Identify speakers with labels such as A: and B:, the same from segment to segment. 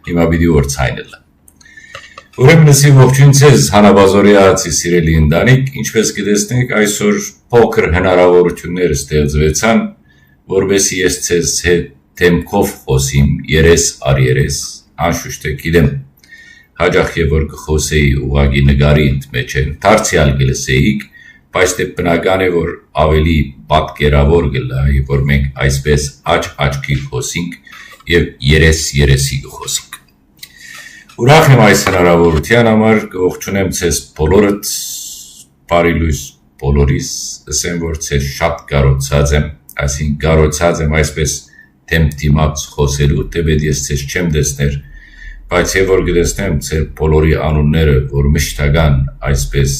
A: հիմա պիտի օրցայնելը։ Ուրեմն լսի ողջույն ձեզ հանաբազորի արածի սիրելի ընտանիք, ինչպես կտեսնեք այսօր փոքր հնարավորություններ ստեղծվեցան, որովհետեւ ես ձեզ հետ թեմքով խոսիմ երես առ երես, անշուշտ գիտեմ հաջող է որ կխոսեի ուղագի նկարի մեջ են դարձյալ գլսեիք, բայց դե բնական է որ ավելի պատկերավոր գլա, որ մենք այսպես աչքի խոսենք եւ երեսի խոսենք։ Ուրախ եմ այս հնարավորության համար կողջունեմ ձեզ բոլորդ, բարի լույս բոլորիս, ասեմ որ ձեզ շատ կարոցած եմ, այսինքն կարոցած եմ այսպես թեմտիմաց խոսելու, թեպետ ես ձեզ չեմ տեսներ, բայց եւ որ գտեսնեմ ձեր բոլորի անունները, որ մշտական այսպես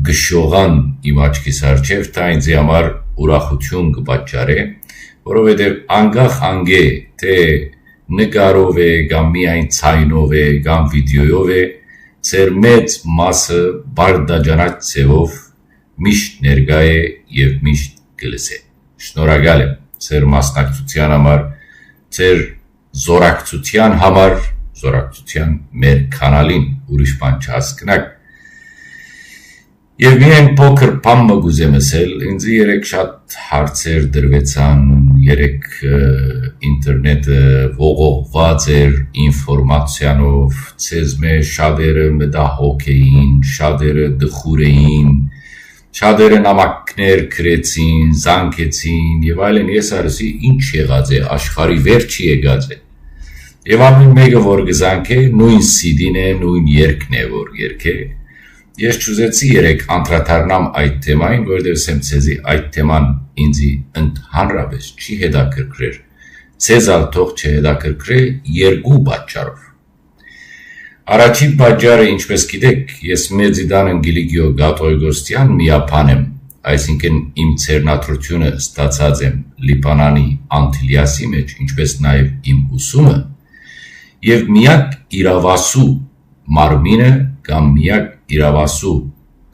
A: գշողան իմ աչքիս առջև, դա ինձ համար ուրախություն կպատճառե, որովհետեւ անգախ անգե թե նկարով է, կամ միայն ցայնով է, կամ վիդեոյով է, ձեր մեծ մասը բարդաջանած ձևով միշտ ներկա է եւ միշտ կլսե։ Շնորհակալ եմ ձեր մասնակցության համար, ձեր զորակցության համար, զորակցության մեր կանալին ուրիշ բան չհասկնակ։ Եվ միայն փոքր բան մգուզեմ ասել, ինձ երեք շատ հարցեր դրվեցան, երեք ինտերնետը ողողված էր ինֆորմացիանով, ցեզ մեջ շատերը մտահոգ էին, շատերը դխուր էին, շատերը նամակներ գրեցին, զանգեցին եւ այլն, ես ասի ինչ եղած է, աշխարհի վերջի եկած է։ Եվ ամեն մեկը որ գզանք է, նույն CD-ն է, նույն երգն է որ երգ է։ Ես չուզեցի երեք անդրադառնամ այդ թեմային, որովհետև սեմ ցեզի այդ թեման ինձի ընդհանրապես չի հետաքրքրեր։ Ցեզ ալ թող չհետաքրքրե երկու պատճառով։ Առաջին պատճառը, ինչպես գիտեք, ես Մեծիդան Անգելիկիո Գաթողիկոսյան միապան եմ, այսինքն իմ ցերնատրությունը ստացած եմ Լիբանանի Անտիլիասի մեջ, ինչպես նաև իմ ուսումը, եւ միակ իրավասու մարմինը կամ միակ իրավասու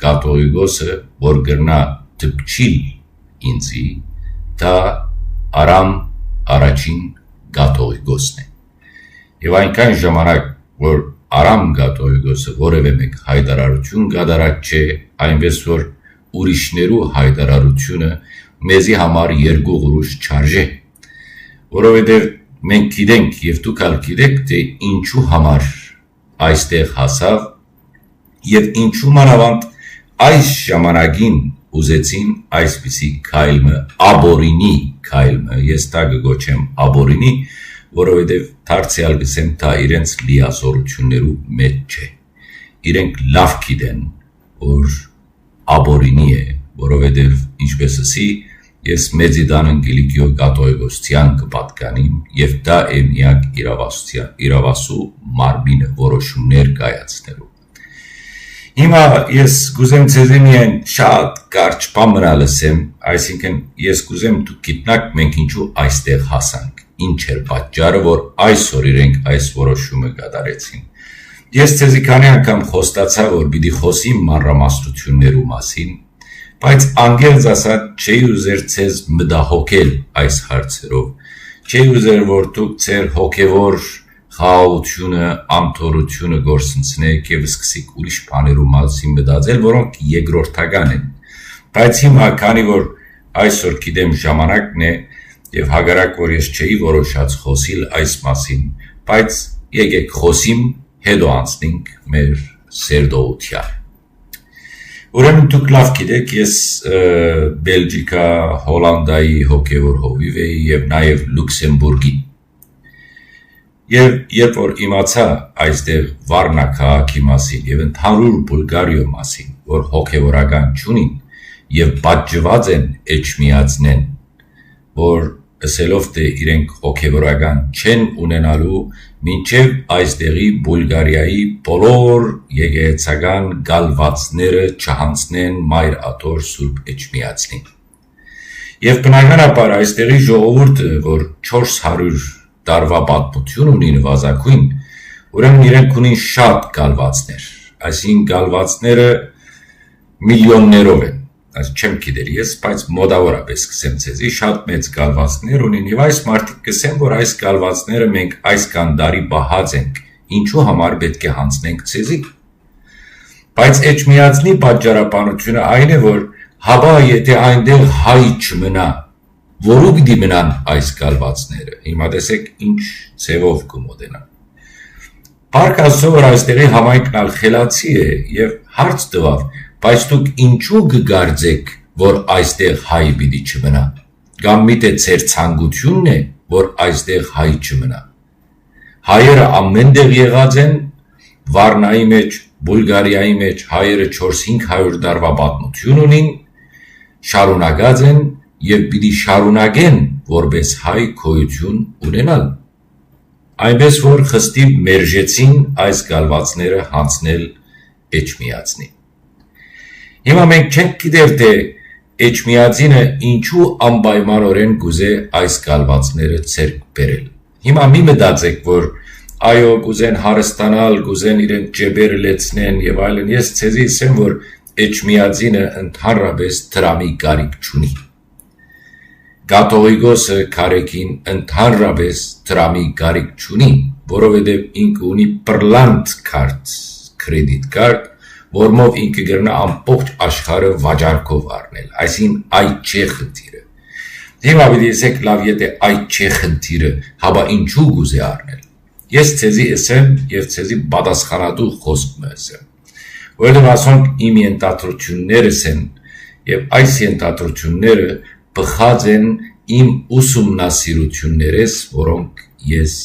A: կաթողիկոսը, որ գրնա դպչիլ ինձի, դա Արամ առաջին կաթողիկոսն է։ Եվ այնքան ժամանակ, որ Արամ կաթողիկոսը որևէ մեկ հայտարարություն կատարած չէ, այնպես որ ուրիշներու հայտարարությունը մեզի համար երկու ուրիշ չարժե, որովհետև մենք գիտենք եւ դուք ալ գիտեք, թե ինչու համար այստեղ հասավ եւ ինչու մանավանդ այս ժամանակին ուզեցին այսպիսի քայլը աբորինի քայլը, ես դա կգոչեմ աբորինի, որովհետեւ դարձյալ գսեմ դա իրենց լիազորություններու մեջ չէ։ Իրենք լավ գիտեն, որ աբորինի է, որովհետեւ ինչպես ասի, ես Մեծիդան Անգելիկիո Գաթողիկոսյան կպատկանիմ եւ դա է միակ իրավասու մարմինը որոշումներ կայացնելու։ Հիմա ես կուզեմ ձեզ միայն շատ կարճ բան լսեմ, այսինքն ես կուզեմ դուք գիտնաք մենք ինչու այստեղ հասանք, ինչ էր պատճառը, որ այսօր իրենք այս որոշումը կատարեցին։ Ես ձեզ քանի անգամ խոստացա, որ պիտի խոսիմ մանրամասնություններու մասին, բայց անգերձ ասած չի ուզեր ձեզ մտահոգել այս հարցերով, չի ուզեր որ դուք ձեր հոգևոր խաղաղությունը, ամթորությունը գործընծնեք եւ սկսեք ուրիշ բաներու մասին մտածել, որոնք երկրորդական են։ Բայց հիմա քանի որ այսօր գիտեմ ժամանակն է եւ հագարակ որ ես չէի որոշած խոսիլ այս մասին, բայց եկեք խոսիմ, հետո անցնենք մեր սերդոյության։ Ուրեմն դուք լավ գիտեք, ես Բելգիկա, Հոլանդայի հոգևոր հովիվ էի եւ նաեւ Լյուքսեմբուրգի։ Եվ երբ որ իմացա այստեղ Վարնա քաղաքի մասին եւ ընդհանուր Բուլղարիո մասին, որ հոգևորական չունին եւ պատժված են էջմիածնեն, որ ասելով թե իրենք հոգևորական չեն ունենալու, մինչև այստեղի Բուլղարիայի բոլոր եկեղեցական գալվածները չհանցնեն Մայր Աթոր Սուրբ Էջմիածնին։ Եվ բնականաբար այստեղի ժողովուրդը, որ 400 տարվա պատմություն ունի նվազագույն, ուրեմն իրենք ունին շատ գալվածներ, այսինքն գալվածները միլիոններով են, չեմ գիտեր ես, բայց մոդավորապես կսեմ ցեզի, շատ մեծ գալվածներ ունին եւ այս մարդիկ կսեն, որ այս գալվածները մենք այսքան տարի բահած ենք, ինչու համար պետք է հանձնենք ցեզի։ Բայց Էջմիածնի պատճառաբանությունը այն է, որ հաբա եթե այնտեղ հայ չմնա, որու պիտի մնան այս գալվածները։ Հիմա տեսեք ինչ ցևով կմոտենան։ Փառք Աստծո, որ այստեղի համայնքն ալ խելացի է եւ հարց տվավ, բայց դուք ինչու կգարձեք, որ այստեղ հայ պիտի չմնա։ Կամ միտե ձեր ցանկությունն է, որ այստեղ հայ չմնա։ Հայերը ամենտեղ եղած են, Վարնայի մեջ, Բուլղարիայի մեջ հայերը 400-500 տարվա պատմություն ունին, շարունակած են եւ պիտի շարունակեն որպես հայ գոյություն ունենալ։ Այնպես որ խստիվ մերժեցին այս գալվածները հանձնել Էջմիածնի։ Հիմա մենք չենք գիտեր թե Էջմիածինը ինչու անպայմանորեն գուզե այս գալվածները ցերկ բերել։ Հիմա մի մտածեք, որ այո, գուզեն հարստանալ, գուզեն իրեն ջեբերը լեցնեն եւ այլն, ես ցեզի ասեմ, որ Էջմիածինը ընդհանրապես դրամի կարիք չունի։ Կաթողիկոսը քարեկին ընդհանրապես դրամի կարիք չունի, որովհետև ինքը ունի պրլանտ քարտ, կրեդիտ կարտ, որմով ինքը գրնա ամբողջ աշխարհը վաճառքով առնել, այսին այդ չէ խնդիրը։ Հիմա պիտի ասեք, լավ, եթե այդ չէ խնդիրը, հաբա ինչու գուզե առնել։ Ես ցեզի ասեմ եւ ցեզի պատասխանատու խոսք ասեմ, որովհետև ասոնք իմ ենթադրություններս են եւ այս ենթադրությունները բխած են իմ ուսումնասիրություններս, որոնք ես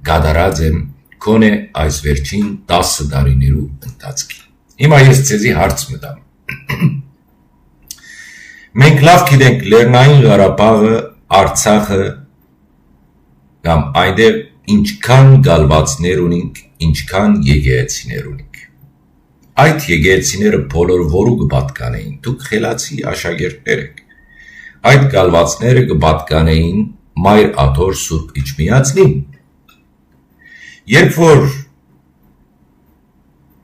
A: գադարած եմ կոնե այս վերջին 10 տարիներու ընթացքին։ Հիմա ես ցեզի հարց մտամ։ Մենք լավ գիտենք Լեռնային Ղարաբաղը, Արցախը կամ այնտեղ ինչքան գալվածներ ունենք, ինչքան եկեղեցիներ ունենք։ Այդ եկեղեցիները բոլոր որու կպատկանեին, դուք խելացի աշակերտներ եք։ Այդ գալվածները կպատկանեին Մայր Աթոր Սուրբ Էջմիածնին։ Երբ որ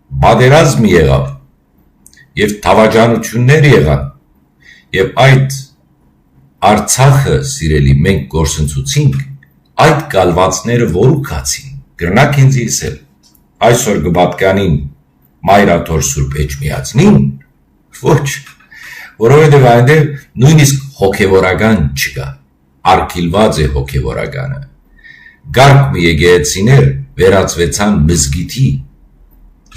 A: բادرազմ եղավ եւ թավաջանություններ եղան եւ այդ Արցախը սիրելի մենք գործընծուցինք, այդ գալվածները որու կացին, գրնակ ինձ իսել, այսօր կպատկանին Մայր Աթոր Սուրբ Էջմիածնին, ոչ, որովհետև այնտեղ նույնիսկ հոգևորական չկա, արգիլված է հոգևորականը։ Գարկ մի եկեղեցիներ վերածվեցան մզգիթի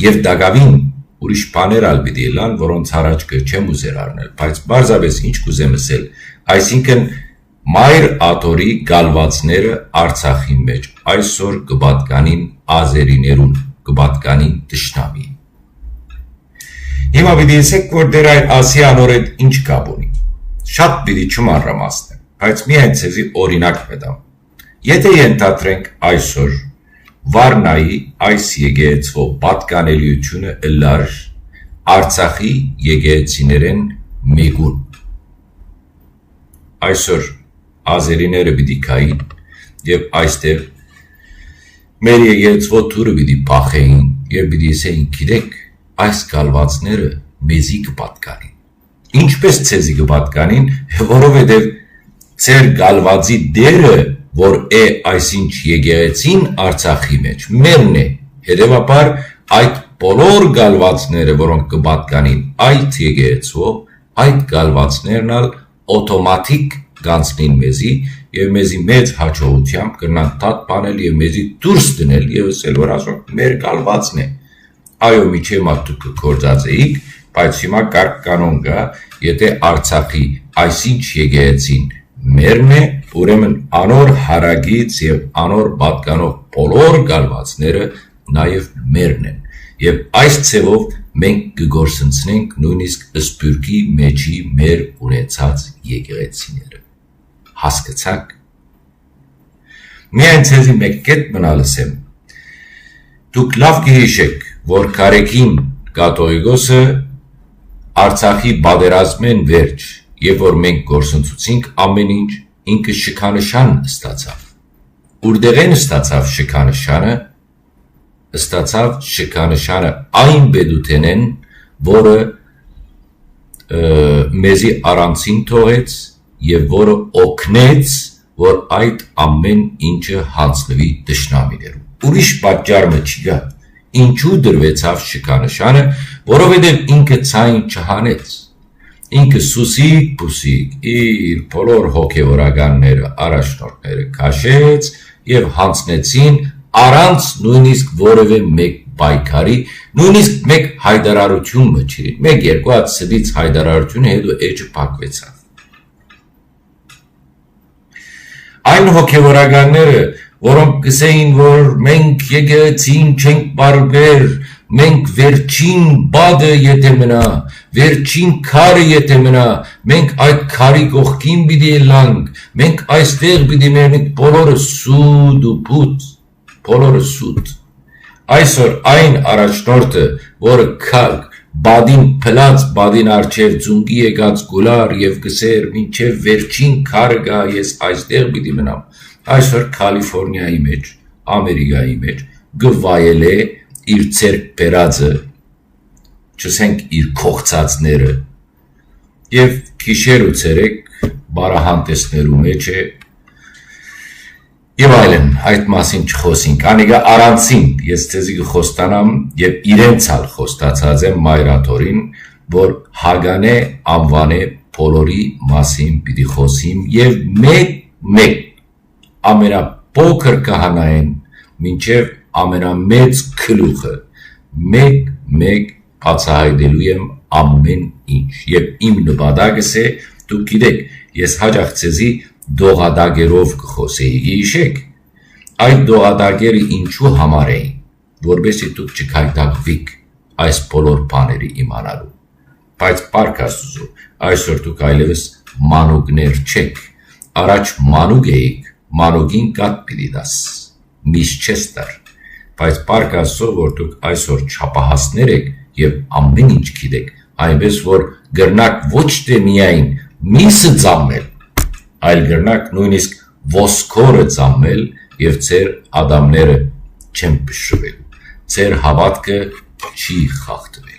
A: եւ դակավին ուրիշ բաներ ալ պիտի լան, որոնց առաջ չեմ ուզեր առնել, բայց բարձրապես ինչ կուզեմ ասել, այսինքն Մայր Աթորի գալվածները Արցախի մեջ այսօր կպատկանին ազերիներուն, կպատկանին դշնամի։ Հիմա պիտի ասեք, որ դեր այդ ասիանոր հետ ինչ կապ ունի։ Շատ պիտի չմանրամասնեմ, բայց միայն ցեզի օրինակ մտամ։ Եթե ենթադրենք այսօր Վարնայի այս եկեղեցվո պատկանելիությունը լար Արցախի եկեղեցիներեն մեկուն։ Այսօր ազերիները պիտի կային եւ այստեղ մեր եկեղեցվո թուրը պիտի փախեին եւ պիտի ասեին, գիտեք, այս գալվածները մեզի կպատկանին։ Ինչպես ցեզի կպատկանին, որովհետև ծեր գալվածի դերը, որ է այսինչ եկեղեցին Արցախի մեջ, մերն է, հետևաբար այդ բոլոր գալվածները, որոնք կպատկանին այդ եկեղեցվով, այդ գալվածներն ալ օտոմատիկ գանցնին մեզի եւ մեզի մեծ հաջողությամբ կրնան տատ բանել եւ մեզի դուրս դնել եւ ասել, որ ասում մեր գալվածն է։ Այո, միջև մարդուկ կգործածեիք, բայց հիմա կարգ կանոն կա, եթե Արցախի այսինչ եկեղեցին մերն է, ուրեմն անոր հարագից եւ անոր պատկանող բոլոր գալվածները նաեւ մերն են։ Եվ այս ցևով մենք կգործընծնենք նույնիսկ Սփյուռքի մեջի մեր ունեցած եկեղեցիները։ Հասկացաք։ Միայն ցեզի մեկ կետ մնալս եմ։ Դուք լավ կհիշեք, որ Կարեկին կաթողիկոսը Արցախի բادرազմեն վերջ, եւ որ մենք գործընծուցինք ամեն ինչ, ինքը շքանշան ստացավ։ Ուրդեղեն ստացավ շքանշանը, ստացավ շքանշանը այն բեդութենեն, որը մեզի առանցին թողեց եւ որը օգնեց, որ այդ ամեն ինչը հանձնվի դաշնամիներուն։ Ուրիշ պատճառ չկա։ Ինչու դրվեցավ շքանշանը, որովհետեւ ինքը ցայն չհանեց։ Ինքը սուսիկ իր բոլոր հոգևորականները, առաջնորդները քաշեց եւ հանձնեցին առանց նույնիսկ որևէ մեկ պայքարի, նույնիսկ մեկ հայտարարություն մջրի, մեկ երկու հատ սդից հայտարարությունը հետո էջը փակվեցավ։ Այն հոգևորականները, որոնք կսեին, որ մենք եկեղեցին չենք բարբեր, մենք վերջին բադը եթե մնա, վերջին քարը եթե մնա, մենք այդ քարի կողքին պիտի ելանք, մենք այստեղ պիտի մեռնենք, բոլորը սուտ ու փուտ, բոլորը սուտ։ Այսօր այն առաջնորդը, որը քարք, բադին փլած, բադին արջև ձունգի եկած գուլար եւ կսեր մինչեւ վերջին քարը գա, ես այստեղ պիտի մնամ, այսօր Կալիֆոռնիայի մեջ, Ամերիկայի մեջ գվայել է իր ցերկ բերածը, չսենք իր քողծածները եւ քիշեր ու ցերեկ բարահանտեսներու մեջ է եւ այլն, այդ մասին չխոսենք, անիկա առանցին, ես ցեզի կխոստանամ եւ իրենցալ խոստացած եմ մայրաթորին, որ Հագանե անվանե բոլորի մասին պիտի խոսիմ եւ մեկ ամենափոքր կահանային մինչեւ ամենամեծ քլուխը մեկ բացահայտելու եմ ամեն ինչ եւ իմ նպատակս է դուք գիտեք ես հաջող ցեզի դողադագերով կխոսեի գիշեք այդ դողադագերը ինչու համար էին որովհետեւ դուք չքայտակվիք այս բոլոր բաների իմանալու բայց պարկասուզու այսօր դուք այլևս մանուկներ չեք առաջ մանուկ էիք մանուկին կատ պիտի դաս միշչեստար բայց պարկասո որ դուք այսօր չափահասներ եք եւ ամեն ինչ գիտեք այնպես որ գրնակ ոչ թե միայն միսը ծամել այլ գրնակ նույնիսկ ոսկորը ծամել եւ ձեր ադամները չեն փշվել ձեր հավատքը չի խախտվել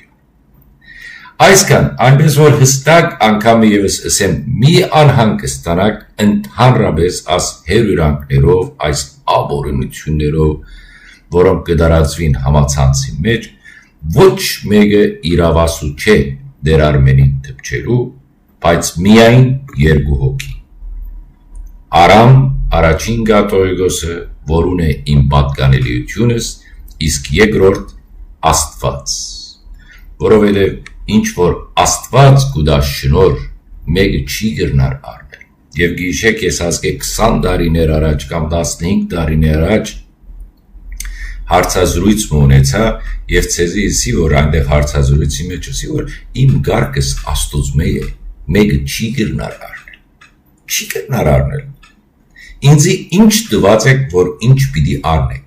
A: այսքան այնպես որ հստակ անգամ եւս ասեմ մի անհանգստանաք ընդհանրապես աս հերյուրանքներով այս աբորունություններով որոնք կդարածվին համացանցի մեջ ոչ մեկը իրավասու չէ դեր Արմենին դպչելու բայց միայն երկու հոգի Արամ առաջին գատոյգոսը որուն է իմ պատկանելիությունս իսկ երկրորդ Աստված որովհետև ինչ որ Աստված կուտա շնոր մեկը չի գրնար առնել եւ գիշեք ես ասկե 20 տարիներ առաջ կամ 15 տարիներ առաջ հարցազրույց ունեցա եւ ցեզի ասի որ այնտեղ հարցազրույցի մեջ ասի որ իմ գարկս Աստուծմե է մեկը չի գրնար առնել ինձի ինչ տված եք որ ինչ պիտի առնեք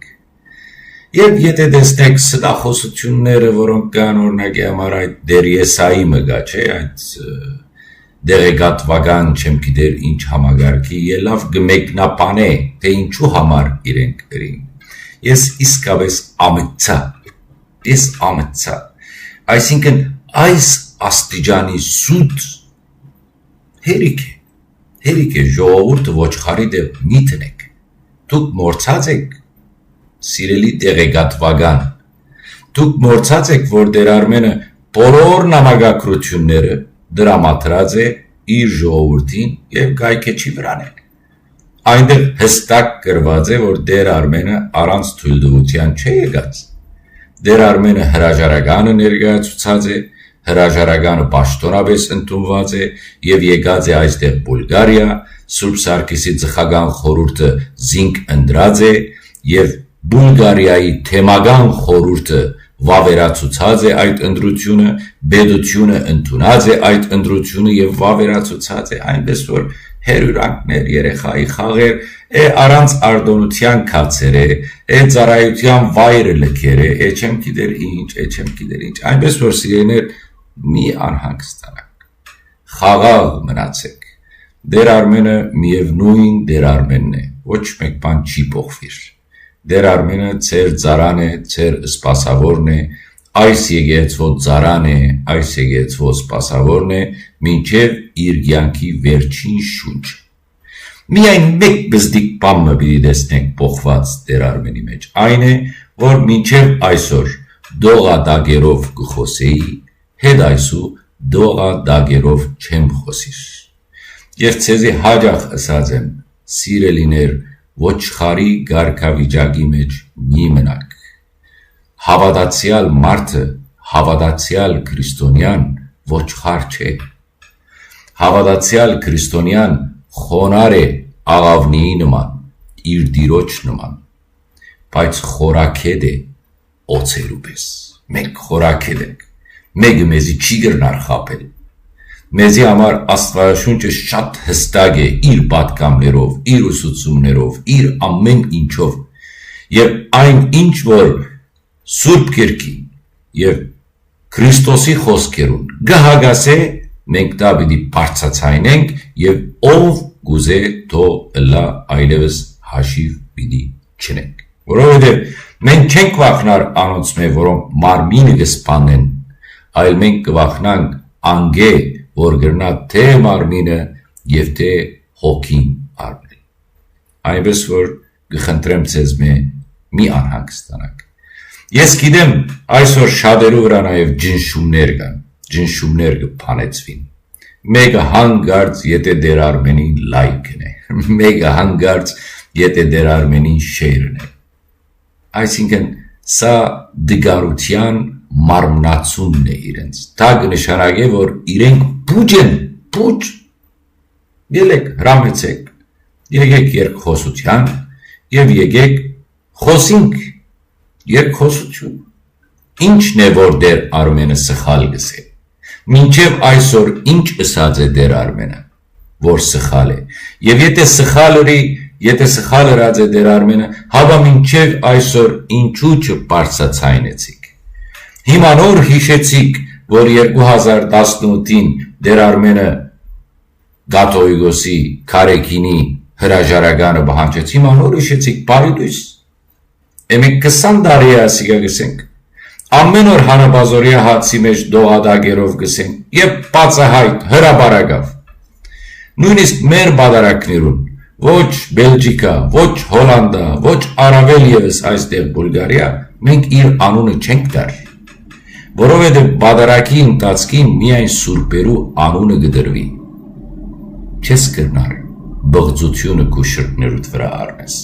A: Եվ եթե տեսնեք ստախոսությունները, որոնք կան օրինակի համար այդ դեր Եսայի մգա, չէ, այդ դեղեկատվական չեմ գիտեր ինչ համագարկի, ելավ գմեկնապանե, թե ինչու համար իրենք գրին։ Ես իսկապես ամեցա, այսինքն այս աստիճանի սուտ հերիք է ժողովուրդը ոչխարի դեպ մի տնեք, դուք մորցած եք Սիրելի դեղեկատվական, դուք մորցած եք, որ դեր Արմենը բոլոր նամակագրությունները դրամատրած է իր ժողովրդին եւ գայքեչի վրան է։ Այնտեղ հստակ գրված է, որ դեր Արմենը առանց թույլտվության չէ եկած։ Դեր Արմենը հրաժարականը ներկայացուցած է, հրաժարականը պաշտոնապես ընդունված է եւ եկած է այստեղ Բուլղարիա, Սուրբ Սարգիսի ծխական խորհուրդը զինք ընդրած է եւ Բուլղարիայի թեմական խորհուրդը վավերացուցած է այդ ընտրությունը, բեդությունը ընդունած է այդ ընտրությունը եւ վավերացուցած է այնպես որ հերյուրանքներ երեխայի խաղեր առանց արտոնության քացեր է ծառայության վայրը լքեր է չեմ գիտեր ինչ այնպես որ սիրեներ մի անհանգստանաք խաղաղ մնացեք դեր Արմենը միևնույն դեր Արմենն է ոչ մեկ բան չի փոխվիր Դեր Արմենը ծեր ծարան է, ծեր սպասավորն է, այս եկեղեցվո ծարան է, այս եկեղեցվո սպասավորն է, մինչև իր կյանքի վերջին շունչը։ Միայն մեկ բզդիկ բամը պիտի տեսնենք փոխված Տեր Արմենի մեջ, այն է, որ մինչև այսօր դողադագերով կխոսեի, հետ այսու դողադագերով չեմ խոսիր։ Եվ ցեզի հաջող ասած եմ, սիրելիներ, ոչխարի գարքավիճակի մեջ մի մնաք։ Հավատացյալ մարդը, հավատացյալ քրիստոնյան ոչխար չէ։ Հավատացյալ քրիստոնյան խոնար է աղավնիի նման, իր դիրոջ նման, բայց խորաքեդ է օձերու պես։ Մենք խորաքեդ ենք, մեկը մեզի չի գրնար խապել։ Մեզի համար Աստվածաշունչը շատ հստակ է իր պատգամներով, իր ուսուցումներով, իր ամեն ինչով, եւ այն ինչ որ Սուրբ Գիրքին եւ Քրիստոսի խոսքերուն գահագասե, մենք դա պիտի բարձրացնենք եւ ով գուզե թո լա այլևս հաշիվ պիտի չնենք, որովհետեւ մենք չենք վախնար անոնց մե, որոնք մարմինը կսպանեն, այլ մենք կվախնանք անգե, որ գրնա թե մարմինը եւ թե հոգին առնել։ Այնպես որ կխնդրեմ ձեզ մի անհանգստանաք։ Ես գիտեմ այսօր շատերու վրա նաև ջնշումներ կան, ջնշումներ կփանեցվին։ Մեկը հանգարց եթե Տեր Արմենին լայքն է, մեկը հանգարց եթե Տեր Արմենին շեյրն է։ Այսինքն սա դգարության մարմնացումն է իրենց։ Դա կնշանակե, որ իրենք բուջ են, բուջ։ Ելեք, հրամեցեք, եկեք երկխոսության եւ եկեք խոսենք երկխոսություն։ Ինչն է, որ Տեր Արմենը սխալ գսե։ Մինչև այսօր ինչ ասած է Տեր Արմենը, որ սխալ է։ Եվ եթե սխալ ըրած է Տեր Արմենը, հավա մինչև այսօր ինչու չբարձրացնեցիք։ Հիմա նոր հիշեցիք, որ 2018-ին Տեր Արմենը Գաթողիկոսի Քարեքինի հրաժարականը բանջեց, հիմա նոր հիշեցիք, բարի լույս։ Εμείς 20 տարի է ասիկա գսենք, ամեն օր հանաբազորյա հացի մեջ դողադագերով գսենք, և բացահայտ հրաբարակավ, նույնիսկ մեր բադարակներուն, ոչ Բելջիկա, ոչ Հոլանդա, ոչ առավել ևս այստեղ Բուլգարիա, մենք իր անունը չենք դար, որովհետև բադարակի ընթացքին միայն սուրբերու անունը գդրվի, չես կրնար բղձությունը քու շրտներուդ վրա առնես,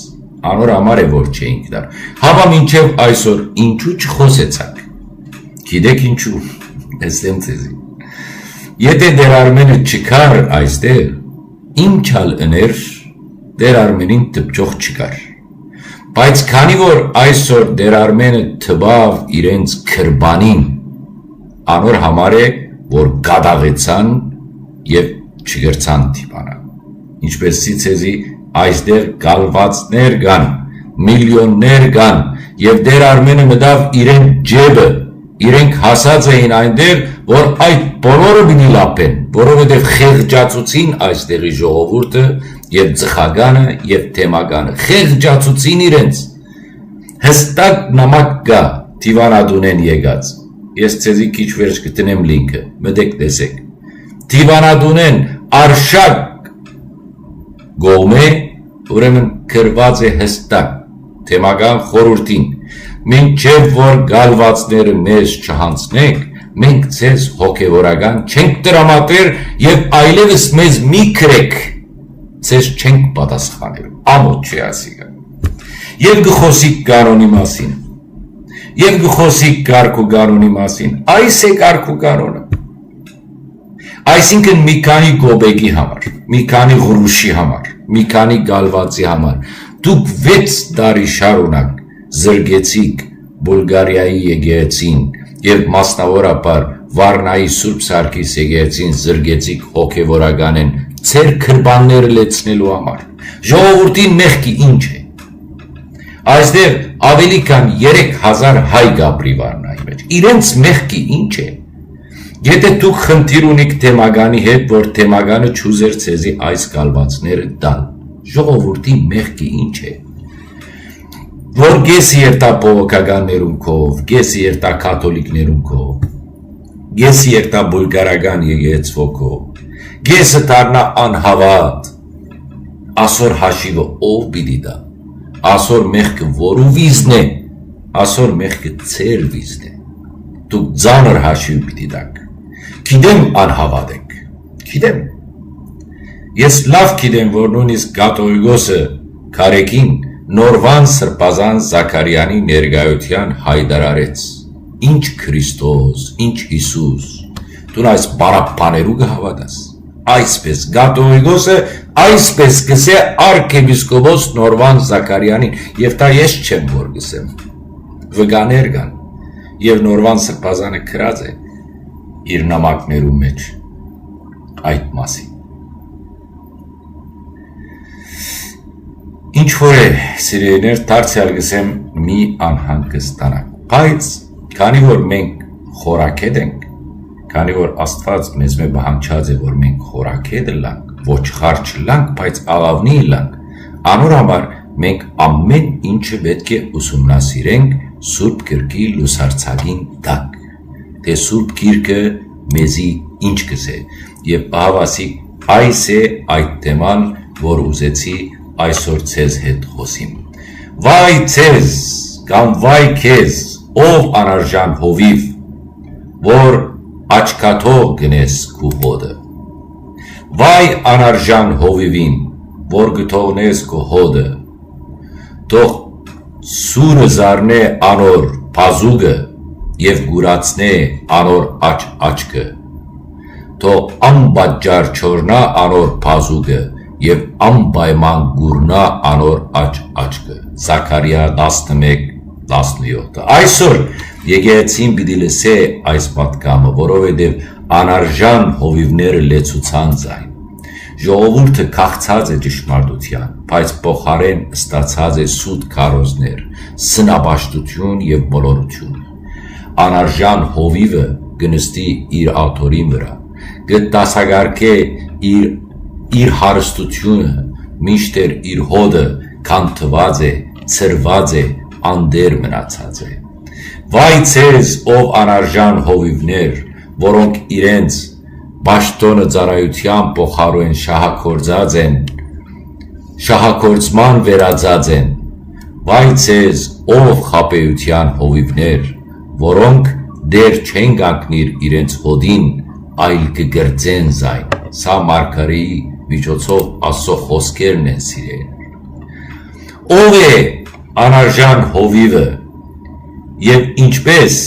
A: անոր համար է որ չէինք դար, հավա մինչև այսօր ինչու չխոսեցաք, գիտեք ինչու, տեսնեմ ձեզի, եթե Տեր Արմենը չկար այստեղ, ինչ ալ ըներ, Տեր Արմենին տպչող չկար, բայց քանի որ այսօր Տեր Արմենը թվավ իրենց քրբանին, անոր համար է, որ գադաղեցան և չգրցան թիպանան, ինչպես ցեզի այստեղ գալվածներ կան, միլիոններ կան, և Տեր Արմենը մտավ իրեն ջեբը, իրենք հասած էին այնտեղ, որ այդ բոլորը պիտի լապեն, որովհետև խեղճացուցին այստեղի ժողովուրդը և ծխագանը և թեմագանը, խեղճացուցին իրենց, հստակ նամակ կա Թիվանադունեն եկած, ես ցեզի քիչ վերջ կտնեմ լինքը, մտեք տեսեք, Թիվանադունեն արշակ գողմե, ուրեմն կրված է հստակ, թեմական խորհրդին, մինչև որ գալվածները մեզ չհանցնենք, մենք ձեզ հոգևորական չենք տրամատեր և այլևս մեզ մի քրեք, ձեզ չենք պատասխաներում, ամոթ չի ասիկա։ Եվ գխոսիկ կանոնի մասին, և գխոսիկ կարգ ու կանոնի մասին, այս է կարգ ու կանոնը։ Այսինքն մի քանի գոբեկի համար, մի քանի ղրուշի համար, մի քանի գալվածի համար, դուք 6 տարի շարունակ զրգեցիք Բուլգարիայի եկեղեցին և մասնավորապես Վարնայի Սուրբ Սարգիս եկեղեցին զրգեցիք հոգևորականեն ձեր քրբանները լեցնելու համար։ Ժողովրդի մեղքի ինչ է։ Այստեղ ավելի քան 3000 հայ գաբրի Վարնայի մեջ։ Իրենց մեղքի ինչ է։ Եթե դուք խնդիր ունիք թեմագանի հետ, որ թեմագանը չուզեր ցեզի այս գալվածները տալ, ժողովրդի մեղքի ինչ է։ որ գեսի երտա պողոքականներուն կով, գեսի երտա կաթոլիկներուն կով, գեսի երտա բուլգարական եկեցվոքով, գեսը տարնա անհավատ, ասոր հաշիվը ով բիդի դա, ասոր մեղքը որու վիզն է, ասոր մեղքը ծեր վիզն է, դուք ձանր հաշիվ բիդի դակ, գիտեմ անհավատ եք, գիտեմ, ես լավ գիտեմ, որ նույնիսկ կաթողիկոսը քարեկին նորվան սրբազան Զաքարյանի ներկայության հայտարարեց, ինչ Քրիստոս, ինչ Հիսուս, դու այս բարապաներու կհավատաս, այսպես կաթողիկոսը այսպես կսե արքեպիսկոպոս Նորվան Զաքարյանին, եւ դա ես չեմ որ գսեմ, վգաներ կան, եւ Նորվան սրբազանը քրած է իր նամակներու մեջ այդ մասին։ Ինչ որ է, սիրելիներ, դարձյալ գսեմ մի անհանգստանանք, բայց քանի որ մենք խորաքեդ ենք, քանի որ Աստված մեզ մե բանջած է, որ մենք խորաքեդ լանք, ոչխար չլանք, բայց աղավնի լանք, անոր համար մենք ամեն ինչը պետք է ուսումնասիրենք Սուրբ Գրքի լուսարձակին տակ, թե Սուրբ Գիրքը մեզի ինչ կսե, եւ ահավասի այս է այդ թեման, որ ուզեցի այսօր ցեզ հետ խոսիմ։ Վայ ցեզ, կամ վայ քեզ, ով անարժան հովիվ, որ աչքաթող գնես քու հոդը։ Վայ անարժան հովիվին, որ գթողնես քու հոդը։ Թող սուրը զարնե անոր փազուգը եւ գուրացնե անոր աչքը։ Թող անբաճար չորնա անոր փազուգը եւ անպայման գուրնա անոր աչքը։ Զաքարիա 11:17։ Այսօր եկեղեցին պիտի լսե այս պատգամը, որովհետեւ անարժան հովիվները լեցուցան ձայն։ Ժողովուրդը քաղցած է ճշմարտության, բայց փոխարեն ստացած է սուտ քարոզներ, սնաբաշտություն եւ մոլորություն։ Անարժան հովիվը գնստի իր աթորին վրա, գտասագարկե իր հարստությունը, միշտեր իր հոդը քանթված է, ծրված է, անդեր մնացած է։ Վայ ցեզ, ով անարժան հովիվներ, որոնք իրենց բաշտոնը ծառայության փոխարեն շահագործած են, շահագործման վերածած են։ Վայ ցեզ, ով խապեյության հովիվներ, որոնք դեր չեն կանգնիր իրենց հոդին, այլ կգրծեն զայն։ Սա մարգարեի միջոցով Աստծո խոսքերն են սիրել։ Ով է անարժան հովիվը եւ ինչպես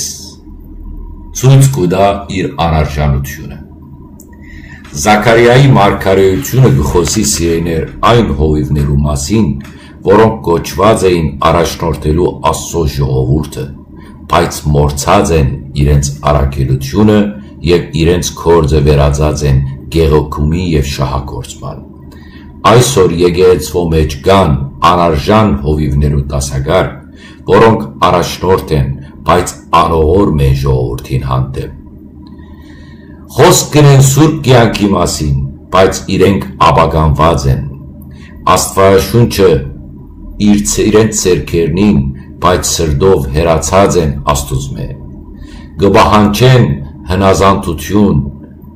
A: ցույց կտա իր անարժանությունը։ Զաքարիայի մարգարեությունը գխոսի սիրելիներ այն հովիվներու մասին, որոնք կոչված էին առաջնորդելու Աստծո ժողովուրդը, բայց մորցած են իրենց առաքելությունը եւ իրենց կորձը վերածած են գեղոքումի եւ շահագործման։ Այսօր եկեղեցվո մեջ կան անարժան հովիվներու դասագար, որոնք առաջնորդ են, բայց անողորմ են ժողովրդին հանդեպ։ Խոսք կնեն սուրբ կյանքի մասին, բայց իրենք ապականված են։ Աստվածաշունչը իրենց ձեռքերնին, բայց սրտով հեռացած են Աստուծմե։ Գբահանչեն հնազանդություն,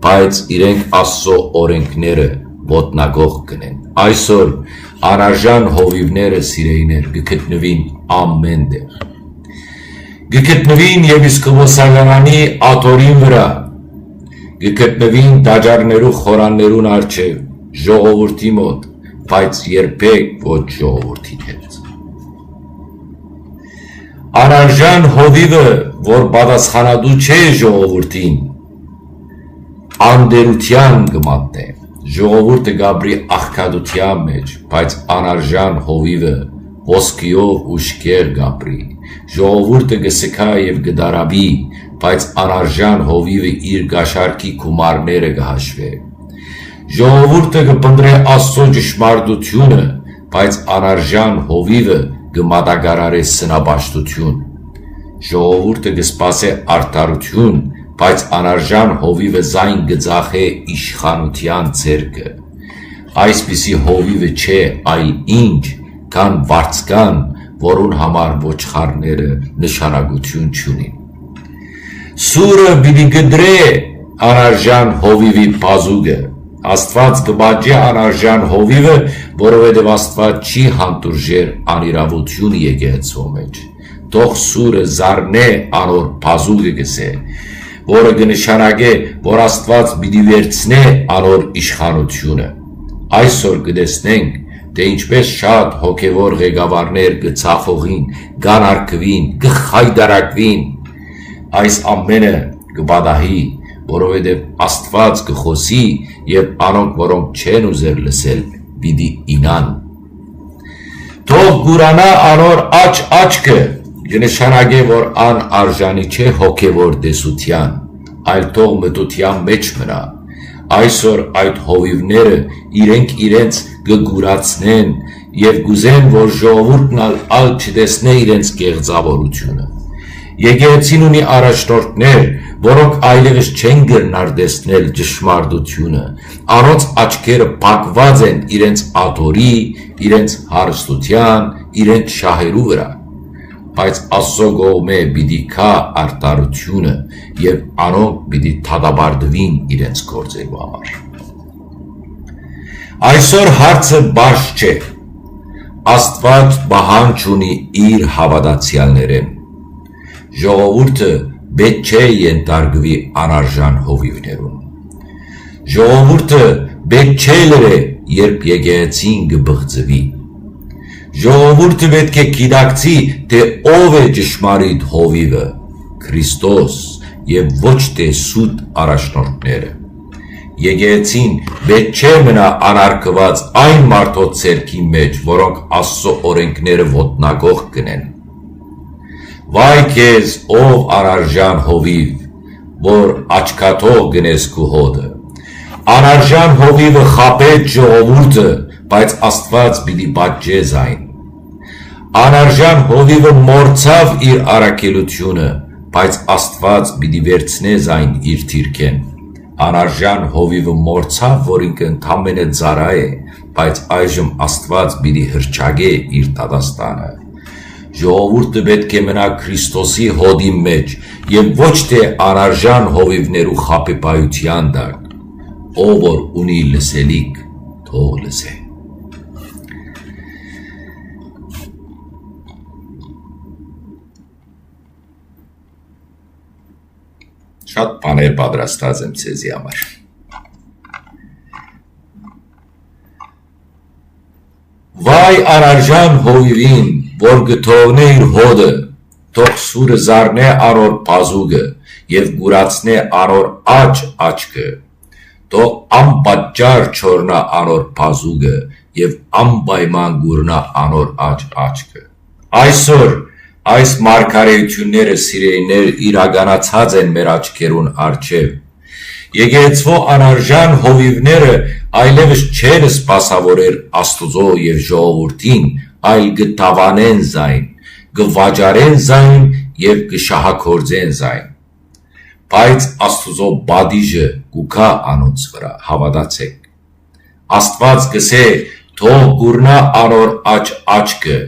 A: բայց իրենք Աստծո օրենքները ոտնագող կնեն։ Այսօր անարժան հովիվները սիրելիներ գտնվին ամեն տեղ։ Գտնվին եպիսկոպոսականի աթորին վրա, գտնվին տաճարներու խորաններուն առջև, ժողովրդի մոտ, բայց երբեք ոչ ժողովրդի հետ։ Անարժան հովիվը, որ պատասխանատու չէ ժողովրդին, անդերության կմատնե, ժողովուրդը գաբրի աղքատության մեջ, բայց անարժան հովիվը ոսկիով ու շքեղ գաբրի, ժողովուրդը գսկա եւ գդարաբի, բայց անարժան հովիվը իր գաշարքի գումարները կհաշվե։ Ժողովուրդը կփնտրե Աստծո ճշմարտությունը, բայց անարժան հովիվը կմատակարարե սնաբաշտություն։ Ժողովուրդը կսպասե արդարություն, բայց անարժան հովիվը զայն գծախե իշխանության ձեռքը։ Այսպիսի հովիվը չէ, այլ ինչ, քան վարձկան, որուն համար ոչխարները նշանակություն չունին։ Սուրը պիտի գդրե անարժան հովիվի բազուկը, Աստված կբաջի անարժան հովիվը, որովհետև Աստված չի հանդուրժեր անիրավություն եկեղեցու մեջ։ Թող սուրը զարնե անոր բազուկը գսե, որը կնշանակե, որ Աստված պիտի վերցնե անոր իշխանությունը։ Այսօր կտեսնենք, թե ինչպես շատ հոգևոր ղեկավարներ կծախողին, կանարգվին, կխայդարակվին, այս ամենը կպատահի, որովհետև Աստված կխոսի և անոնք, որոնք չեն ուզեր լսել, պիտի ինան։ Թող կուրանա անոր աչքը, կնշանակե, որ ան արժանի չէ հոգևոր տեսության, այլ թող մտության մեջ մնա։ Այսօր այդ հովիվները իրենք իրենց կգուրացնեն և գուզեն, որ ժողովուրդն ալ չտեսնե իրենց կեղծավորությունը։ Եկեղեցին ունի առաջնորդներ, որոնք այլևս չեն գրնար տեսնել ճշմարտությունը, անոնց աչքերը փակված են իրենց աթոռի, իրենց հարստության, իրենց շահերու վրա, բայց Աստծո կողմէ պիտի գա արդարությունը և անոնք պիտի դատապարտվին իրենց գործերու համար։ Այսօր հարցը բարդ չէ։ Աստված պահանջ ունի իր հավատացյալներեն։ Ժողովուրդը պետք չէ ենթարկվի անարժան հովիվներուն։ Ժողովուրդը պետք չէ լրե, երբ եկեղեցին կբղծվի։ Ժողովուրդը պետք է գիտակցի, թե ով է ճշմարիտ հովիվը, Քրիստոս և ոչ թե սուտ առաջնորդները։ Եկեղեցին պետք չէ մնա անարգված այն մարդոց ցերքի մեջ, որոնք Աստծո օրենքները ոտնագող կնեն։ Վայ քեզ, ով անարժան հովիվ, որ աչքաթող գնես քու հոդը։ Անարժան հովիվը խաբեց ժողովուրդը, բայց Աստված պիտի պատժե զայն։ Անարժան հովիվը մորցավ իր առաքելությունը, բայց Աստված պիտի վերցնե զայն իր թիրքեն։ Անարժան հովիվը մորցավ, որ ինքը ընդամենը ծառա է, բայց այժմ Աստված պիտի հռչակե իր դատաստանը։ Ժողովուրդը պետք է մնա Քրիստոսի հոդի մեջ և ոչ թե անարժան հովիվներու խաբեբայության տակ, ով որ ունի լսելիք, թող լսե։ Շատ բաներ պատրաստած եմ ցեզի համար։ Վայ անարժան հովիվին, որ գթողնե իր հոդը, թող սուրը զարնե անոր բազուկը և գուրացնե անոր աչքը, թող անպատճառ չորնա անոր բազուկը և անպայման գուրնա անոր աչքը։ Այսօր այս մարգարեությունները, սիրելիներ, իրականացած են մեր աչքերուն առջև։ Եկեղեցվո անարժան հովիվները այլևս չեն սպասավորեր Աստուծո և ժողովրդին, այլ կտավանեն զայն, կվաճառեն զայն և կշահագործեն զայն։ Բայց Աստուծո պատիժը կուքա անոնց վրա, հավատացեք։ Աստված կսե, թող գուրնա անոր աչքը,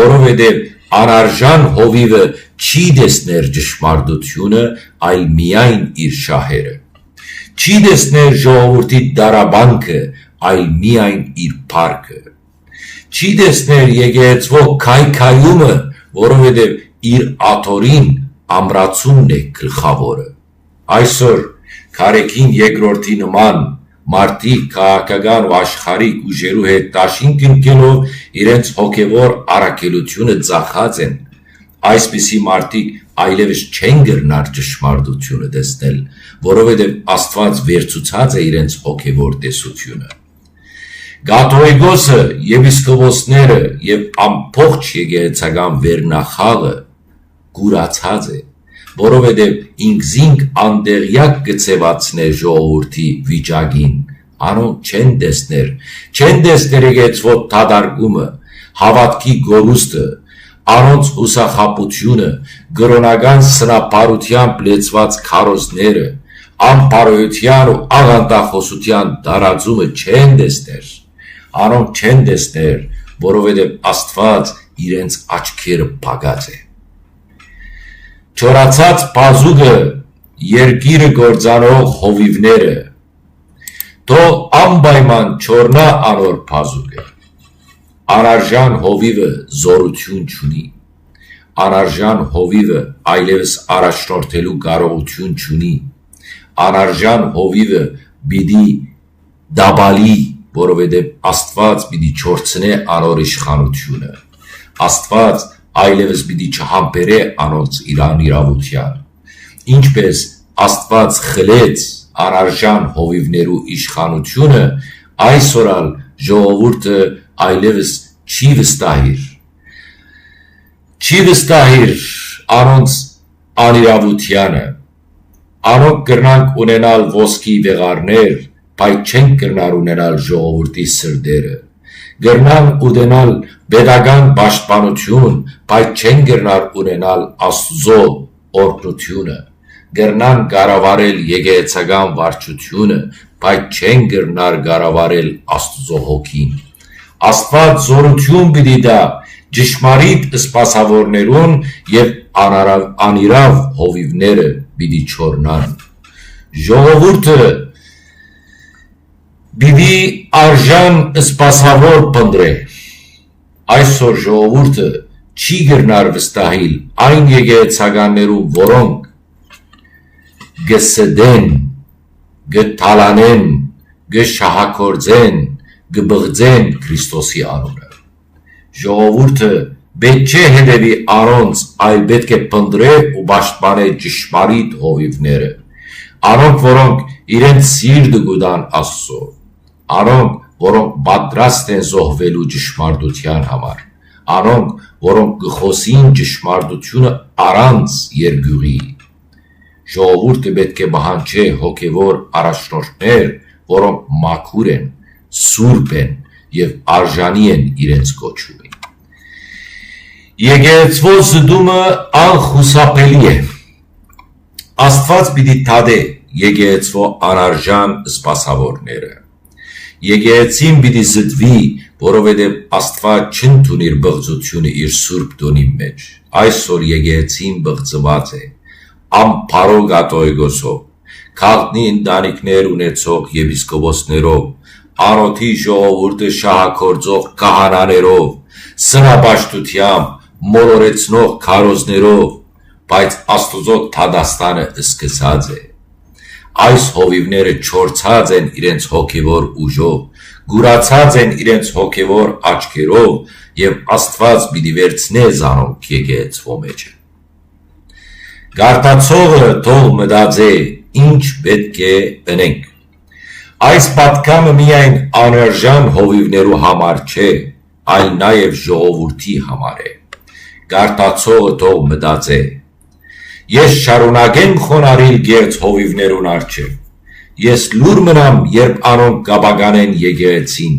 A: որովհետև անարժան հովիվը չի տեսներ ճշմարտությունը, այլ միայն իր շահերը։ Չի տեսներ ժողովրդի դարաբանքը, այլ միայն իր փառքը։ Չի տեսներ եկեղեցվո քայքայումը, որովհետև իր աթոռին ամրացումն է գլխավորը։ Այսօր քարեքին երկրորդի նման մարդիկ քաղաքական ու աշխարհիկ ուժերու հետ դաշինք ընկելով իրենց հոգևոր առաքելությունը ծախած են։ Այսպիսի մարդիկ այլևս չեն գրնար ճշմարտությունը տեսնել, որովհետև Աստված վերցուցած է իրենց հոգևոր տեսությունը։ Կաթողիկոսը և իսկոպոսները և ամբողջ եկեղեցական վերնախավը կուրացած է, որովհետև ինքզինք անտեղյակ կցևացնե ժողովրդի վիճակին, անոնք չեն տեսներ եկեղեցվո դատարկումը, հավատքի գորուստը, անոնց հուսախաբությունը, կրոնական սնապարությամբ լեցված քարոզները, անպարոյության ու աղանդախոսության տարածումը չեն տեսներ, անոնք չեն տեսներ, որովհետև Աստված իրենց աչքերը փակած է։ Չորացած բազուկը երկիրը գործանող հովիվները թող անպայման չորնա անոր բազուկը։ Անարժան հովիվը զորություն չունի, անարժան հովիվը այլևս առաջնորդելու կարողություն չունի, անարժան հովիվը պիտի դաբալի, որովհետև Աստված պիտի չորցնե անոր իշխանությունը, Աստված այլևս պիտի չհամբերե անոնց իրավության, ինչպես Աստված խլեց անարժան հովիվներու իշխանությունը, այսօր ալ ժողովուրդը այլևս չի վստահիր անոնց անիրավությանը, անոնք կրնանք ունենալ ոսկի վեղարներ, բայց չեն կրնար ունենալ ժողովրդի սրտերը, կրնան ունենալ պետական պաշտպանություն, բայց չեն կրնար ունենալ Աստուծո օրհնությունը, կրնան կառավարել եկեղեցական վարչությունը, բայց չեն կրնար կառավարել Աստուծո հոգին։ Աստված զորություն պիտի տա ճշմարիտ սպասավորներուն եւ անիրավ հովիվները պիտի չորնան։ Ժողովուրդը պիտի արժան սպասավոր փնտրե։ Այսօր ժողովուրդը չի գտնար վստահիլ այն եկեղեցականներու, որոնք գսդեն, գթալանեն, գշահակորձեն, գբղձեն Քրիստոսի անունը։ Ժողովուրդը պետք չէ հետևի անոնց, այլ պետք է փնտրե ու պաշտպանե ճշմարիտ հովիվները, անոնք, որոնք իրենց սիրտը գուտան Աստծո, անոնք, որոնք պատրաստ են զոհվելու ճշմարտության համար, անոնք, որոնք կխոսին ճշմարտությունը առանց երկյուղի։ Ժողովուրդը պետք է պահանջե հոգևոր առաջնորդներ, որոնք մաքուր են, սուրբ են եւ արժանի են իրենց կոչումին։ Եկեղեցվո զդումը անխուսափելի է։ Աստված պիտի թադե եկեղեցվո անարժան սպասավորները։ Եկեղեցին պիտի զդվի, որովհետև Աստված չընդունի իր բղծությունը իր սուրբ տոնի մեջ։ Այսօր եկեղեցին բղծված է ամփարոգատոյգոսով, քաղտնի ընտանիքներ ունեցող եպիսկոպոսներով, անոթի ժողովուրդը շահակորձող կահանաներով, սնապաշտությամբ, մոլորեցնող քարոզներով, բայց Աստուծո թադաստանը սկսած է։ Այս հովիվները չորցած են իրենց հոգևոր ուժով, գուրացած են իրենց հոգևոր աչքերով եւ Աստված պիտի վերցնե զանոնք եկեղեցվո մեջը։ Գարտացողը թող մտածե ինչ պետք է ընենք։ Այս պատկամը միայն անարժան հովիվներու համար չէ, այլ նաև ժողովրդի համար է։ Գարտացողը թող մտածե. Ես շարունակեմ խոնարհել գերծ հովիվներուն առջև։ Ես լուր մնամ, երբ անոնք կապականեն եկեղեցին։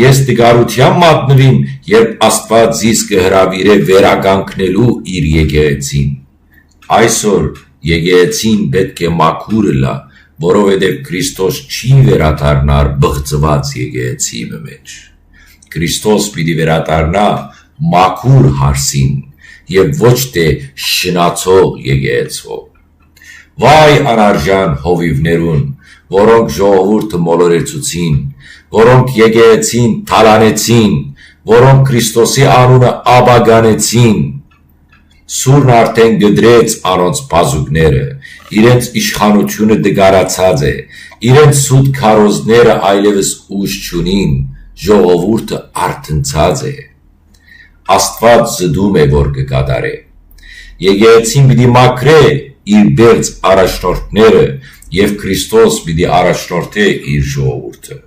A: Ես տգարության մատնվիմ, երբ Աստված զիս կհրավիրե վերականգնելու իր եկեղեցին։ Այսօր եկեղեցին պետք է մաքուր լա, որովհետև Քրիստոս չի վերադառնար բղծված եկեղեցի մեջ։ Քրիստոս պիտի վերադառնա մաքուր հարսին եւ ոչ թե շնացող եկեղեցվով։ Վայ անարժան հովիվներուն, որոնք ժողովուրդը մոլորեցուցին, որոնք եկեղեցին թալանեցին, որոնք Քրիստոսի անունը աբագանեցին, Սուրն արդեն գդրեց անոնց բազուկները, իրենց իշխանությունը դգարացած է, իրենց սուտ քարոզները այլևս ուժ չունին, ժողովուրդը արթնցած է։ Աստված զդում է, որ կկատարե։ Եկեղեցին պիտի մաքրե իր բերձ առաջնորդները եւ Քրիստոս պիտի առաջնորդե իր ժողովուրդը։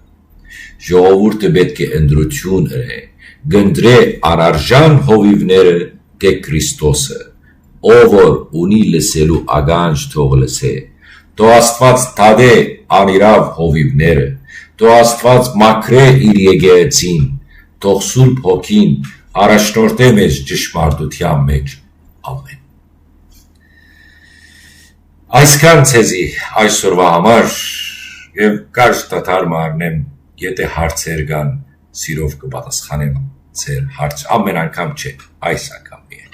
A: Ժողովուրդը պետք է ընտրություն ունե, գնդրե անարժան հովիվները կե Քրիստոսը, ով որ ունի լսելու ագանջ թող լսե, թող Աստված թադե անիրավ հովիվները, թող Աստված մաքրե իր եկեղեցին, թող Սուրբ Հոգին առաջնորդե մեզ ճշմարտության մեջ, ամեն։ Այսքան ցեզի այսօրվա համար եւ կարճ դադար մարնեմ, եթե հարցեր կան, սիրով կպատասխանեմ։ ձեր հարց ամեն անգամ չէ, այս անգամ միայն։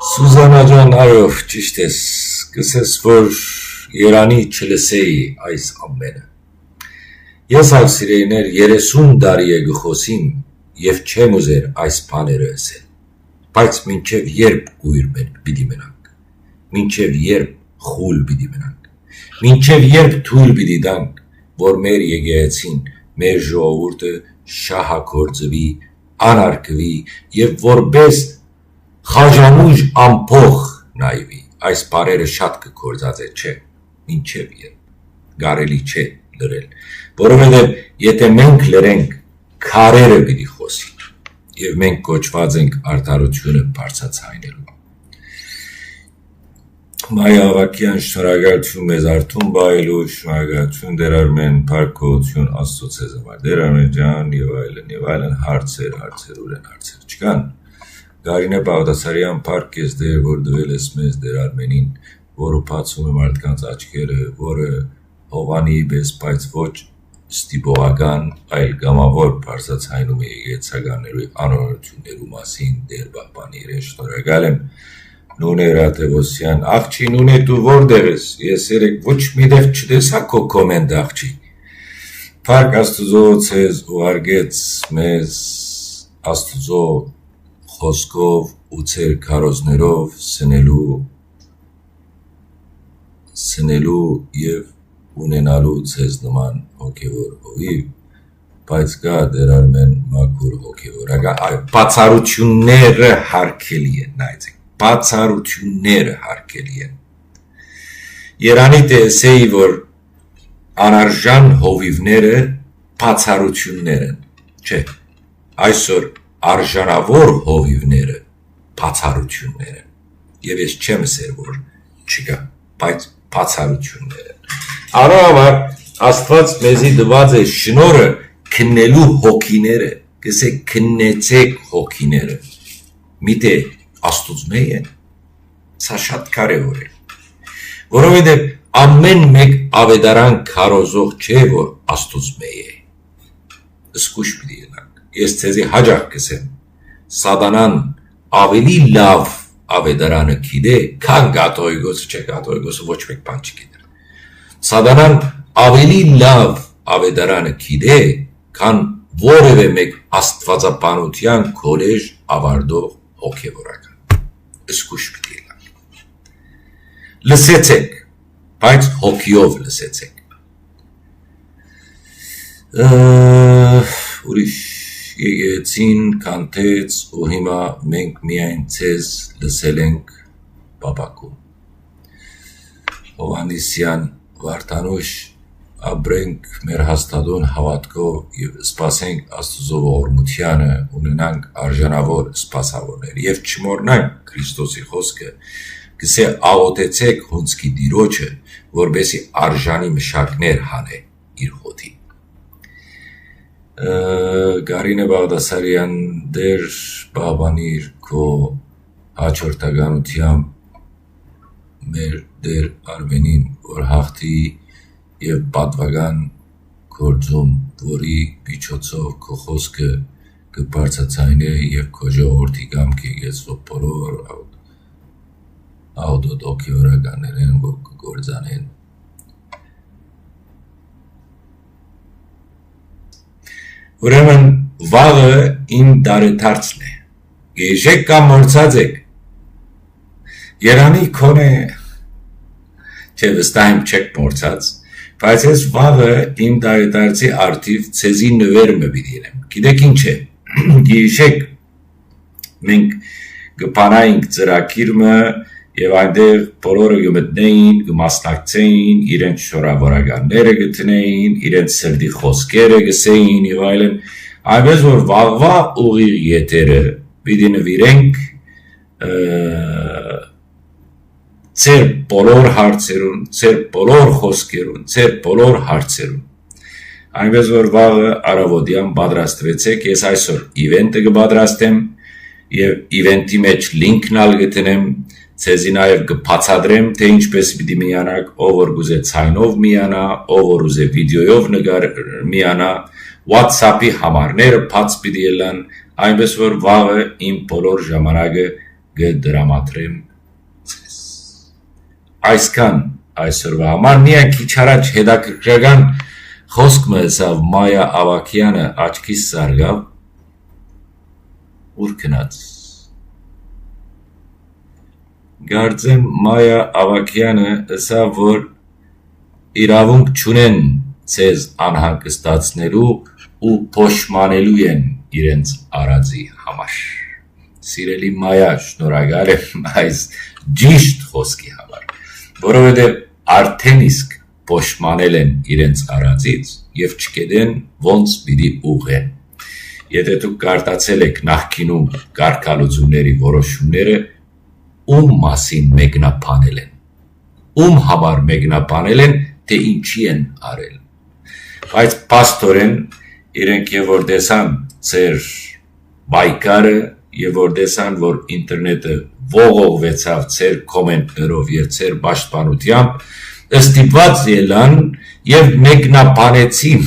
A: Սուզանա ջան, այո, ճիշտ ես, կսես, որ Երանի չլսեի այս ամենը։ Ես ալ սիրեիներ 30 տարի է գխոսիմ և չեմ ուզեր այս բաները ասել, բայց մինչև երբ գույր պիտի մնանք, մինչև երբ խուլ պիտի մնանք, մինչև երբ թույլ պիտի տանք, որ մեր եկեղեցին, մեր ժողովուրդը շահագործվի, անարգվի և որպես խաժանուժ ամփոխ նայվի, այս բառերը շատ կգործածել չէ, մինչև երբ, կարելի չէ լրել, որովհետև եթե մենք լրենք, քարերը պիտի խոսի, և մենք կոչված ենք արդարությունը բարձրացնելու։ Մայ Ավագյան, շնորհակալություն մեզ արթուն բայելու, շնորհակալություն Տեր Արմեն, փառքություն Աստծո ձեզ համար, Տեր Արմեն ջան, և այլն, հարցեր ուրեն հարցեր չկան։ Գարինե Բաղդասարյան, փառք ես Տեր, որ տվել ես մեզ Տեր Արմենին, որը բացում է մարդկանց աչքերը, որը Հովանիի պես, բայց ոչ ստիպողական, այլ գամավոր բարձրացնում է եկեղեցականների անօրենությունների մասին, Տեր պահպանի իրեն, շնորհակալ եմ։ Նունե Ռաթևոսյան, աղջի Նունե, դու որտեղ ես, ես երեկ ոչ մի տեղ չտեսա քո կոմենտ աղջի։ Փառք Աստծո ձեզ ուղարկեց մեզ Աստծո խոսքով ու ձեր քարոզներով սնելու և ունենալու ձեզ նման հոգևոր հովիվ, բայց կա Տեր Արմեն մաքուր հոգևորական, բացառությունները հարգելի են, նայեցեք, բացառությունները հարգելի են։ Երանի տեսեի, որ անարժան հովիվները բացառություններ են, չէ, այսօր արժանավոր հովիվները բացառություններ են, և ես չեմ ասել, որ չկա, բայց բացառություններ են։ Անորոշ Աստված մեզի տված է շնորհը քննելու հոգիները, կսեք քննեցեք հոգիները, միտե Աստուծմե են, սա շատ կարևոր է, որովհետև ամեն մեկ ավետարան քարոզող չէ, որ Աստուծմե է, զգուշ պիտի ելանք, ես ձեզի հաջող կսեմ, սատանան ավելի լավ ավետարանը գիտե, քան կաթողիկոսը, չէ, կաթողիկոսը ոչ մեկ բան չգիտեր, սատանան ավելի լավ ավետարանը գիտե, քան որևէ մեկ աստվածաբանության քոլեջ ավարտող հոգևորական, զգուշ պիտի ելանք, լսեցեք, բայց հոգիով լսեցեք, ուրիշ եկեղեցին կանթեց ու հիմա մենք միայն ձեզ լսել ենք պապակում, Հովհաննիսյան, Վարդանուշ, ապրենք մեր հաստատուն հավատքով և սպասենք Աստծո ողորմությանը, ունենանք արժանավոր սպասավորներ և չմոռնանք Քրիստոսի խոսքը, գսե աղոթեցեք հունձքի Տիրոջը, որպեսզի արժանի մշակներ հանե իր հոտին։ Գարինե Բաղդասարյան, Տեր պահպանիր քո հաջորդականությամբ մեր Տեր Արմենին, որ հաղթի և պատվական գործում, որի միջոցով քո խոսքը կբարձրացնե և քո ժողովրդի կամքի կեցվող բոլոր հոգևորականներն, որ կգործանեն։ Ուրեմն վաղը իմ դարեդարձն է, գիշեք կամ մորցած եք, Երանի քոնե, չէ վստահ եմ չեք մորցած, Բայց ես վաղը իմ դարեցի արդիվ ցեզի նվերմը բիդինեմ։ Գիտեք ինչ է։ Գիշեք մենք կփանայինք ծրակիրը եւ այնտեղ բոլորը գմտնեին, կմասնակցեին, իրենց շորավորականները գտնեին, իրենց սրտի խոսքերը գսեին եւ այլն։ Այնպես որ վաղվա ուղիղ եթերը պիտի նվիրենք ծեր բոլոր հարցերուն, ծեր բոլոր խոսքերուն, ծեր բոլոր հարցերուն։ Այնպես որ վաղը առավոտյան պատրաստվեցեք, ես այսօր իվենտը կպատրաստեմ եւ իվենտի մեջ լինքն ալ գտնեմ, ցեզի նաեւ կբացատրեմ, թե ինչպես պիտի միանաք, ով որ գուզե ցայնով միանա, ով որ ուզե վիդեոյով միանա, WhatsApp-ի համարները բաց պիտի ելան, այնպես որ վաղը իմ բոլոր ժամանակը կդրամատրեմ ցեզ։ Այսքան այսօրվա համար միայն քիչ առաջ հետաքրքրական խոսք մսավ Մայա Ավակյանը աչքիս սարգավ ուր գնաց Գարձեմ Մայա Ավակյանը ասավ որ իրավունք չունեն ցեզ անհանգստացնելու ու փոշմանելու են իրենց արածի համար Սիրելի Մայա շնորհակալ եմ այս ճիշտ խոսքի համար որովհետև արդեն իսկ փոշմանել են իրենց արածից եւ չգիտեն ոնց պիտի ուղղեն Եթե դուք կարտացել եք նախկինում կարգալուծումների որոշումները ում մասին մեկնաբանել են ում համար մեկնաբանել են թե ինչի են արել բայց պաստորեն իրենք եւ որ տեսան ծեր բայկարը եւ որ տեսան որ ինտերնետը ողողվեցավ ծեր կոմենտներով եւ ծեր պաշտպանությամբ ստիպված ելան եւ մեկնաբանեցին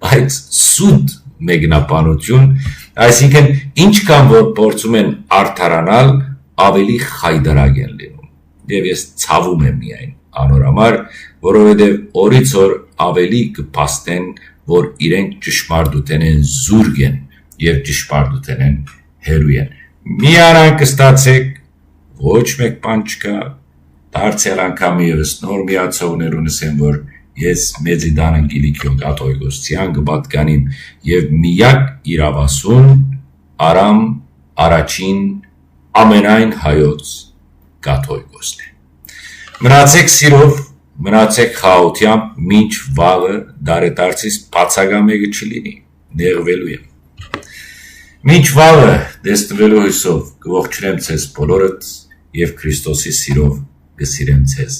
A: բայց սուտ մեկնաբանություն այսինքն ինչքան որ փորձում են արդարանալ ավելի խայդարակ են լինում եւ ես ցավում եմ միայն անորամար որովհետեւ օրից օր ավելի կփաստեն որ իրենք ճշմարտութեն են զուրկ են եւ ճշմարտութեն են հերույ են միանանք ստացեք ոչ մեկ բան չկա դարձյալ անգամ եւս նոր միացողներուն ասեմ որ ես մեծիդան Գիլիկյոն Կաթողիկոսյան կպատկանիմ եւ միակ իրավասուն Արամ առաջին ամենայն հայոց Կաթողիկոսն է մնացեք սիրով մնացեք խաղաղությամբ մինչ վաղը դարետարցից բացակամեկը չլինի նեղվելու եմ մինչ վաղը դեսնվելու հույսով կողջունեմ ցեզ բոլորդ եւ Քրիստոսի սիրով կսիրեմ ցեզ